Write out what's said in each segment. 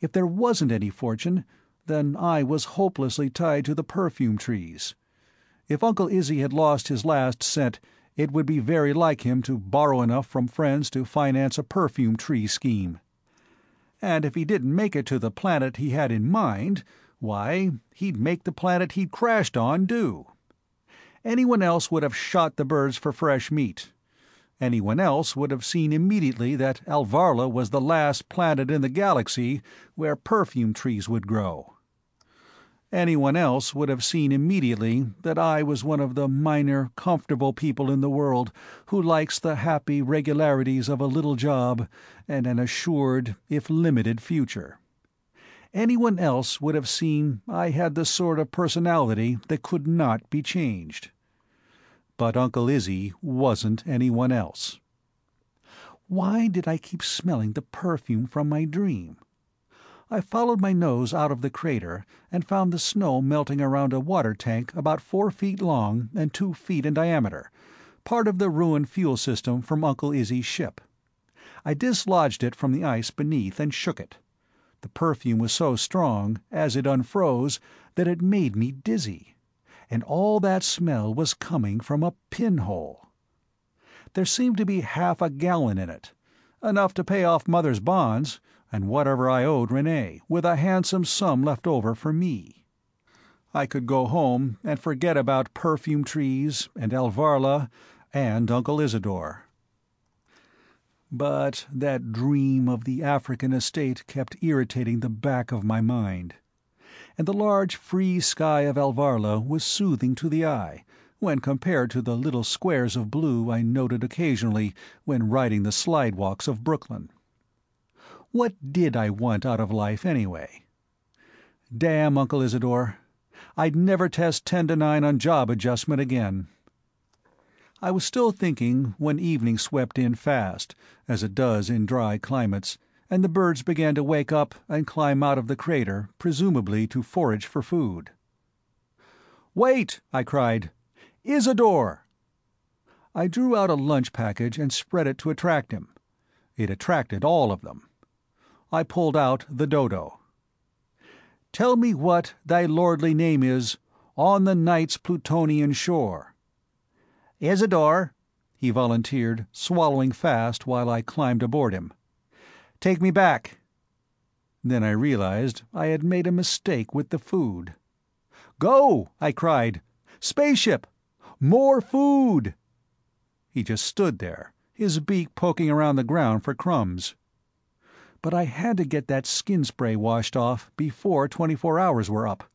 If there wasn't any fortune, then I was hopelessly tied to the perfume trees. If Uncle Izzy had lost his last cent, it would be very like him to borrow enough from friends to finance a perfume tree scheme. And if he didn't make it to the planet he had in mind, why, he'd make the planet he'd crashed on do. Anyone else would have shot the birds for fresh meat. Anyone else would have seen immediately that Alvarla was the last planet in the galaxy where perfume trees would grow. Anyone else would have seen immediately that I was one of the minor, comfortable people in the world who likes the happy regularities of a little job and an assured, if limited, future. Anyone else would have seen I had the sort of personality that could not be changed. But Uncle Izzy wasn't anyone else. Why did I keep smelling the perfume from my dream? I followed my nose out of the crater and found the snow melting around a water tank about 4 feet long and 2 feet in diameter, part of the ruined fuel system from Uncle Izzy's ship. I dislodged it from the ice beneath and shook it. The perfume was so strong, as it unfroze, that it made me dizzy. And all that smell was coming from a pinhole. There seemed to be half a gallon in it, enough to pay off Mother's bonds and whatever I owed Renee, with a handsome sum left over for me. I could go home and forget about perfume trees and Alvarla and Uncle Isidore. But that dream of the African estate kept irritating the back of my mind. And the large free sky of Alvarla was soothing to the eye, when compared to the little squares of blue I noted occasionally when riding the slidewalks of Brooklyn. What did I want out of life, anyway? Damn Uncle Isidore. I'd never test 10 to 9 on job adjustment again. I was still thinking when evening swept in fast, as it does in dry climates, and the birds began to wake up and climb out of the crater, presumably to forage for food. "Wait!" I cried. "Isidore!" I drew out a lunch package and spread it to attract him. It attracted all of them. I pulled out the dodo. "Tell me what thy lordly name is, on the night's Plutonian shore." "Isidore," he volunteered, swallowing fast while I climbed aboard him. "Take me back." Then I realized I had made a mistake with the food. "Go!" I cried. "Spaceship! More food!" He just stood there, his beak poking around the ground for crumbs. But I had to get that skin spray washed off before 24 hours were up.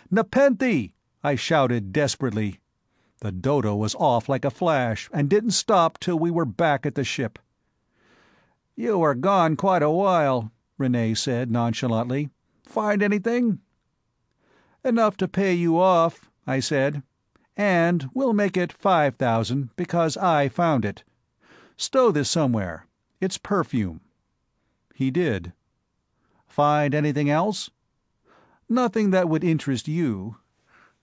"Nepenthe!" I shouted desperately. The dodo was off like a flash and didn't stop till we were back at the ship. "You were gone quite a while," Renee said nonchalantly. "Find anything?" "Enough to pay you off," I said. "And we'll make it 5,000 because I found it. Stow this somewhere. It's perfume." He did. "Find anything else?" "Nothing that would interest you.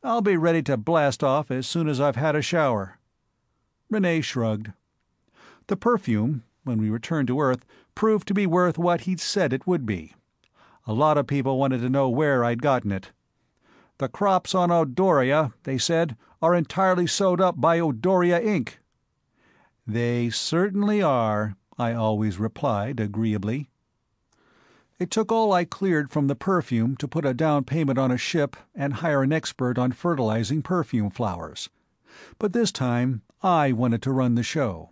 I'll be ready to blast off as soon as I've had a shower." Renee shrugged. The perfume, when we returned to Earth, proved to be worth what he'd said it would be. A lot of people wanted to know where I'd gotten it. "The crops on Odoria," they said, "are entirely sewed up by Odoria Inc." "They certainly are," I always replied agreeably. It took all I cleared from the perfume to put a down payment on a ship and hire an expert on fertilizing perfume flowers. But this time I wanted to run the show.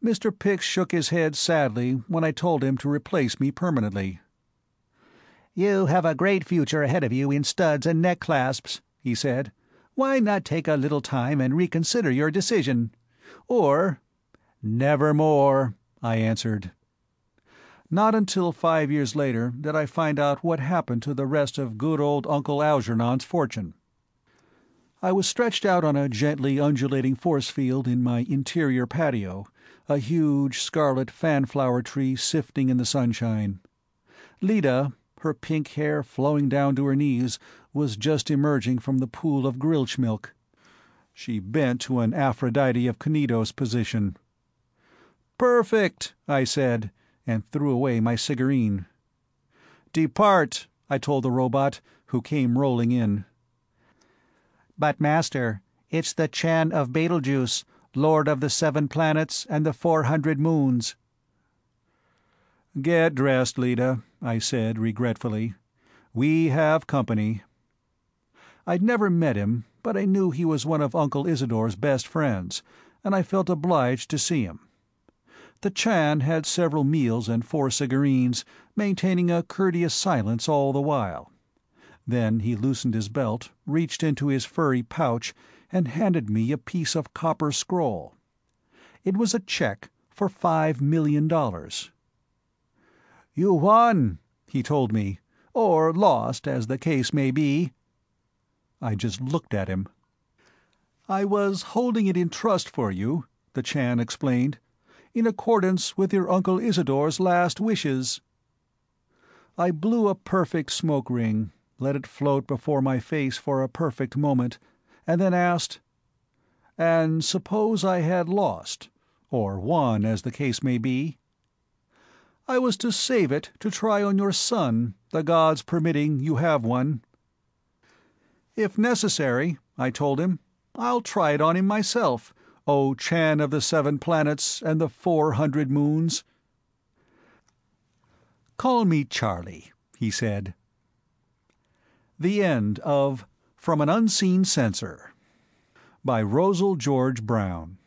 Mr. Pix shook his head sadly when I told him to replace me permanently. "You have a great future ahead of you in studs and neck clasps," he said. "Why not take a little time and reconsider your decision? Or—" "Nevermore," I answered. Not until 5 years later did I find out what happened to the rest of good old Uncle Algernon's fortune. I was stretched out on a gently undulating force field in my interior patio, a huge scarlet fanflower tree sifting in the sunshine. Lida, her pink hair flowing down to her knees, was just emerging from the pool of grilch milk. She bent to an Aphrodite of Cnidos position. "Perfect," I said, and threw away my cigarette. "Depart," I told the robot, who came rolling in. "But, Master, it's the Chan of Betelgeuse, Lord of the 7 planets and the 400 moons." "Get dressed, Lita," I said regretfully. "We have company." I'd never met him, but I knew he was one of Uncle Isidore's best friends, and I felt obliged to see him. The Chan had several meals and 4 cigarines, maintaining a courteous silence all the while. Then he loosened his belt, reached into his furry pouch, and handed me a piece of copper scroll. It was a check for $5 million. "You won," he told me, "or lost, as the case may be." I just looked at him. "I was holding it in trust for you," the Chan explained, "in accordance with your Uncle Isidore's last wishes." I blew a perfect smoke ring, let it float before my face for a perfect moment, and then asked, "And suppose I had lost, or won, as the case may be?" "I was to save it to try on your son, the gods permitting you have one." "If necessary," I told him, "I'll try it on him myself, O Chan of the 7 planets and the 400 moons." "Call me Charlie," he said. The end of From an Unseen Censor by Rosal George Brown.